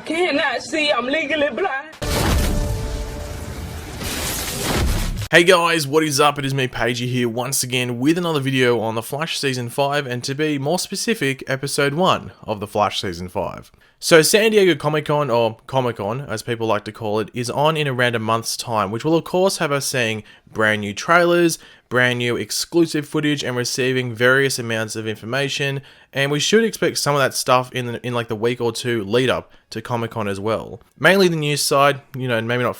I cannot see. I'm legally blind. Hey guys, what is up? It is me, Pagey, here once again with another video on The Flash Season 5, and to be more specific, Episode 1 of The Flash Season 5. So San Diego Comic-Con, or Comic-Con as people like to call it, is on in around a month's time, which will of course have us seeing brand new trailers, brand new exclusive footage, and receiving various amounts of information, and we should expect some of that stuff in like the week or two lead up to Comic-Con as well. Mainly the news side, you know, maybe not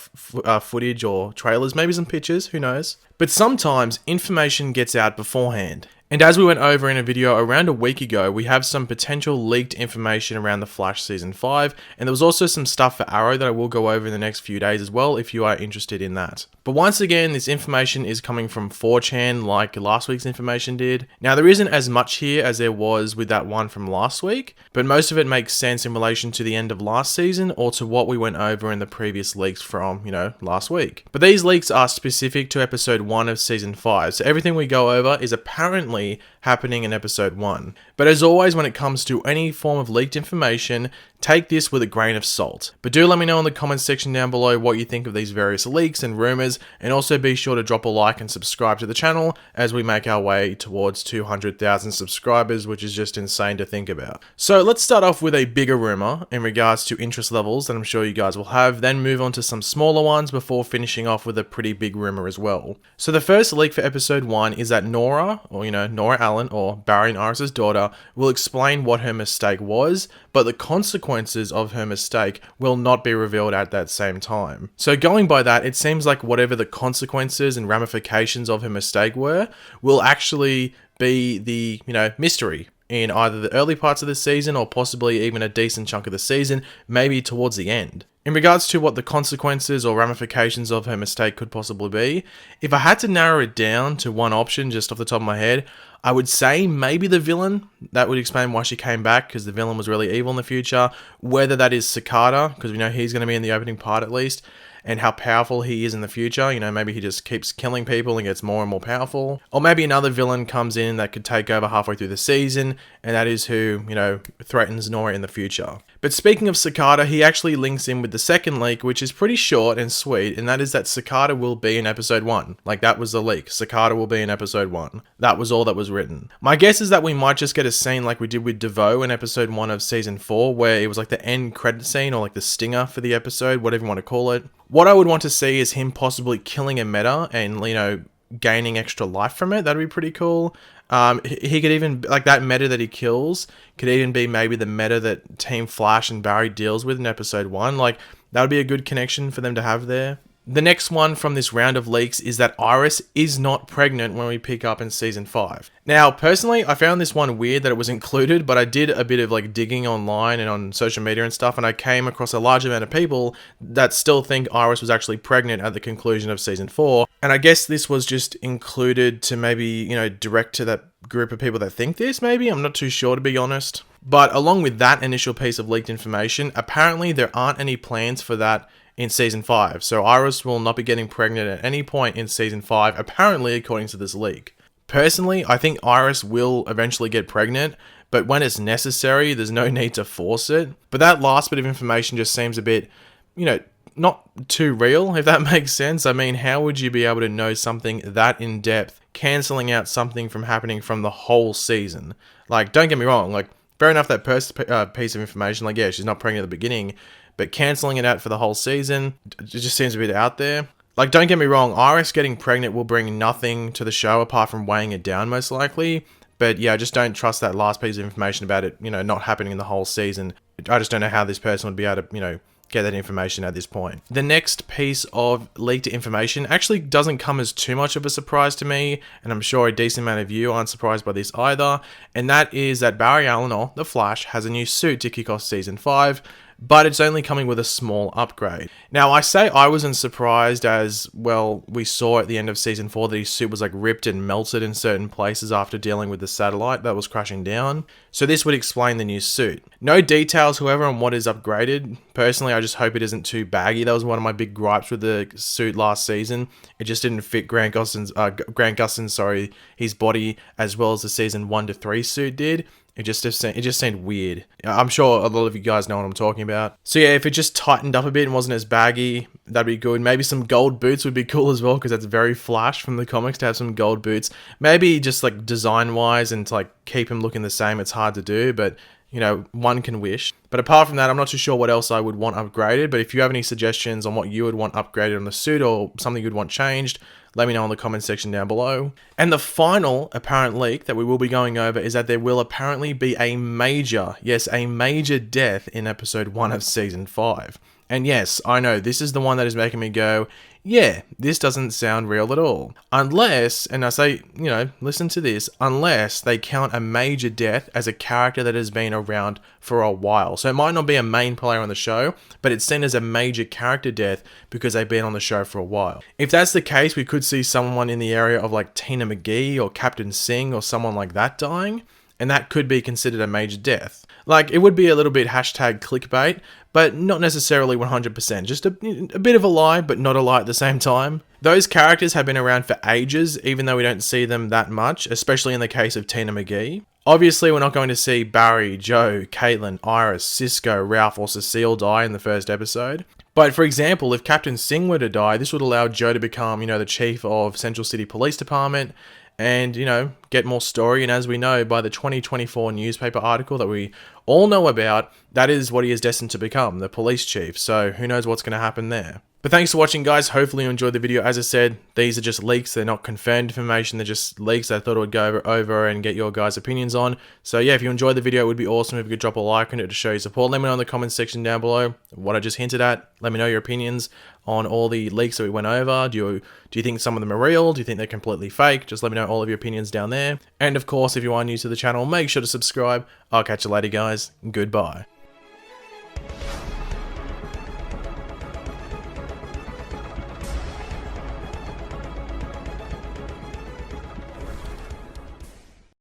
footage or trailers, maybe some pictures, who knows. But sometimes information gets out beforehand. And as we went over in a video around a week ago, we have some potential leaked information around The Flash Season 5, and there was also some stuff for Arrow that I will go over in the next few days as well if you are interested in that. But once again, this information is coming from 4chan like last week's information did. Now there isn't as much here as there was with that one from last week, but most of it makes sense in relation to the end of last season or to what we went over in the previous leaks from, you know, last week. But these leaks are specific to episode 1 of season 5, so everything we go over is apparently happening in episode 1. But as always, when it comes to any form of leaked information, take this with a grain of salt. But do let me know in the comments section down below what you think of these various leaks and rumors, and also be sure to drop a like and subscribe to the channel as we make our way towards 200,000 subscribers, which is just insane to think about. So let's start off with a bigger rumor in regards to interest levels that I'm sure you guys will have, then move on to some smaller ones before finishing off with a pretty big rumor as well. So the first leak for episode 1 is that Nora, or you know, Nora Allen, or Barry and Iris' daughter, will explain what her mistake was, but the consequences of her mistake will not be revealed at that same time. So going by that, it seems like whatever the consequences and ramifications of her mistake were, will actually be the, you know, mystery in either the early parts of the season or possibly even a decent chunk of the season, maybe towards the end. In regards to what the consequences or ramifications of her mistake could possibly be, if I had to narrow it down to one option just off the top of my head, I would say maybe the villain. That would explain why she came back, because the villain was really evil in the future. Whether that is Cicada, because we know he's going to be in the opening part at least, and how powerful he is in the future. You know, maybe he just keeps killing people and gets more and more powerful. Or maybe another villain comes in that could take over halfway through the season, and that is who, you know, threatens Nora in the future. But speaking of Cicada, he actually links in with the second leak, which is pretty short and sweet, and that is that Cicada will be in episode 1. Like, that was the leak. Cicada will be in episode 1. That was all that was written. My guess is that we might just get a scene like we did with DeVoe in episode 1 of season 4, where it was like the end credit scene, or like the stinger for the episode, whatever you want to call it. What I would want to see is him possibly killing a meta and, you know, gaining extra life from it. That'd be pretty cool. He could even, like, that meta that he kills could even be maybe the meta that Team Flash and Barry deals with in episode 1. Like, that would be a good connection for them to have there. The next one from this round of leaks is that Iris is not pregnant when we pick up in season 5. Now, personally, I found this one weird that it was included, but I did a bit of like digging online and on social media and stuff, and I came across a large amount of people that still think Iris was actually pregnant at the conclusion of season 4. And I guess this was just included to maybe, you know, direct to that group of people that think this, maybe? I'm not too sure, to be honest. But along with that initial piece of leaked information, apparently there aren't any plans for that in season 5. So Iris will not be getting pregnant at any point in season 5, apparently, according to this leak. Personally, I think Iris will eventually get pregnant, but when it's necessary, there's no need to force it. But that last bit of information just seems a bit, you know, not too real, if that makes sense. I mean, how would you be able to know something that in depth, cancelling out something from happening from the whole season? Like, don't get me wrong, like, fair enough, that piece of information, like, yeah, she's not pregnant at the beginning, but cancelling it out for the whole season, it just seems a bit out there. Like, don't get me wrong, Iris getting pregnant will bring nothing to the show apart from weighing it down, most likely. But yeah, I just don't trust that last piece of information about it, you know, not happening in the whole season. I just don't know how this person would be able to, you know, get that information at this point. The next piece of leaked information actually doesn't come as too much of a surprise to me, and I'm sure a decent amount of you aren't surprised by this either, and that is that Barry Allen, or The Flash, has a new suit to kick off season 5, but it's only coming with a small upgrade. Now, I say I wasn't surprised, as, well, we saw at the end of season 4 that his suit was like ripped and melted in certain places after dealing with the satellite that was crashing down. So this would explain the new suit. No details, however, on what is upgraded. Personally, I just hope it isn't too baggy. That was one of my big gripes with the suit last season. It just didn't fit Grant Gustin's, his body, as well as the season 1 to 3 suit did. It just seemed weird. I'm sure a lot of you guys know what I'm talking about. So yeah, if it just tightened up a bit and wasn't as baggy, that'd be good. Maybe some gold boots would be cool as well, because that's very Flash from the comics to have some gold boots. Maybe just like design wise and to like keep him looking the same, it's hard to do, but you know, one can wish. But apart from that, I'm not too sure what else I would want upgraded. But if you have any suggestions on what you would want upgraded on the suit or something you'd want changed, let me know in the comment section down below. And the final apparent leak that we will be going over is that there will apparently be a major, yes, a major death in episode 1 of season 5. And yes, I know, this is the one that is making me go, yeah, this doesn't sound real at all. Unless, and I say, you know, listen to this, unless they count a major death as a character that has been around for a while. So it might not be a main player on the show, but it's seen as a major character death because they've been on the show for a while. If that's the case, we could see someone in the area of like Tina McGee or Captain Singh or someone like that dying, and that could be considered a major death. Like, it would be a little bit hashtag clickbait, but not necessarily 100%. Just a bit of a lie, but not a lie at the same time. Those characters have been around for ages, even though we don't see them that much, especially in the case of Tina McGee. Obviously, we're not going to see Barry, Joe, Caitlin, Iris, Cisco, Ralph, or Cecile die in the first episode. But for example, if Captain Singh were to die, this would allow Joe to become, you know, the chief of Central City Police Department, and, you know, get more story. And as we know by the 2024 newspaper article that we all know about, that is what he is destined to become, the police chief. So who knows what's going to happen there. But thanks for watching, guys. Hopefully you enjoyed the video. As I said, these are just leaks. They're not confirmed information. They're just leaks I thought I would go over and get your guys' opinions on. So yeah, if you enjoyed the video, it would be awesome if you could drop a like on it to show your support. Let me know in the comments section down below what I just hinted at. Let me know your opinions on all the leaks that we went over. Do you think some of them are real? Do you think they're completely fake? Just let me know all of your opinions down there. And of course, if you are new to the channel, make sure to subscribe. I'll catch you later, guys. Goodbye.